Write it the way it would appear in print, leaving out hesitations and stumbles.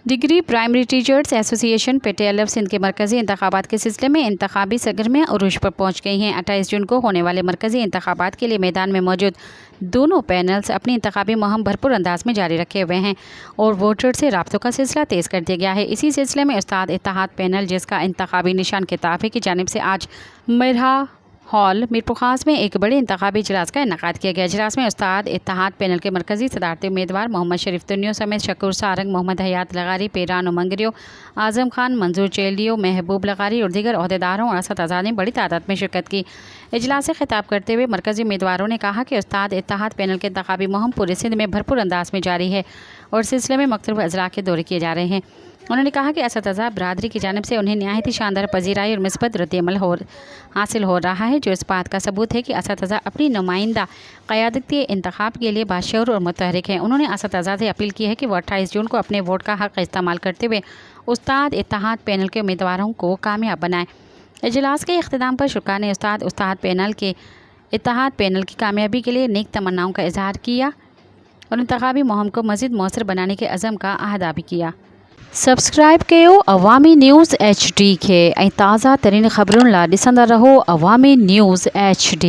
Degree primary teachers association PTLF Sindh के मरकज़ी इंतखाबात के सिलसिले में इंतखाबी सरगर्मियाँ अरूज पर पहुँच गई हैं। 28 जून को होने वाले मरकज़ी इंतखाबात के लिए मैदान में मौजूद दोनों पैनल्स अपनी इंतखाबी मुहिम भरपूर अंदाज में जारी रखे हुए हैं और वोटर से राब्तों का सिलसिला तेज़ कर दिया गया है। इसी सिलसिले में उस्ताद इत्तेहाद पैनल, जिसका इंतखाबी निशान किताब की जानिब से आज मिरहा हॉल मीरपुर खास में एक बड़े इंतखाबी इजलास का इनेकाद किया गया। इजलास में उस्ताद इत्तेहाद पैनल के मरकज़ी सदारती उम्मीदवार मोहम्मद शरीफ तुनियो समेत शकूर सारंग, मोहम्मद हयात लगारी, पेरान उमंगरियो, आज़म खान, मंजूर चेलियो, महबूब लगारी और दीगर अहदेदारों और असतज़ा ने बड़ी तादाद में शिरकत की। इजलास से खिताब करते हुए मरकज़ी उम्मीदवारों ने कहा कि उस्ताद इत्तेहाद पैनल के इंतखाबी मुहिम पूरे सिंध में भरपूर अंदाज में जारी है और सिलसिले में मुख्तलिफ अज़ला के दौरे किए जा रहे हैं। उन्होंने कहा कि असतज़ा बरादरी की जानिब से उन्हें नहायत ही शानदार पजीराई और मिस्बत रद्द-ए-अमल हासिल हो रहा है, जो इस बात का सबूत है कि असतज़ा अपनी नुमाइंदा क़यादती इंतखाब के लिए बाशऊर और मुतहरिक हैं। उन्होंने असतज़ा से अपील की है कि वो 28 जून को अपने वोट का हक़ इस्तेमाल करते हुए उस्ताद इत्तेहाद पैनल के उम्मीदवारों को कामयाब बनाएँ। इजलास के इख्तिताम पर शुरा ने उस्ताद पैनल के इत्तेहाद पैनल की कामयाबी के लिए नेक तमन्नाओं का इजहार किया और इंतखाबी मुहिम को मज़ीद मौसर बनाने के अज़म का अहदा भी किया। सब्सक्राइब कयो अवामी न्यूज़ HD खे ऐं ताज़ा तरीन ख़बरुनि लाइ ॾिसंदा रहो अवामी न्यूज़ HD।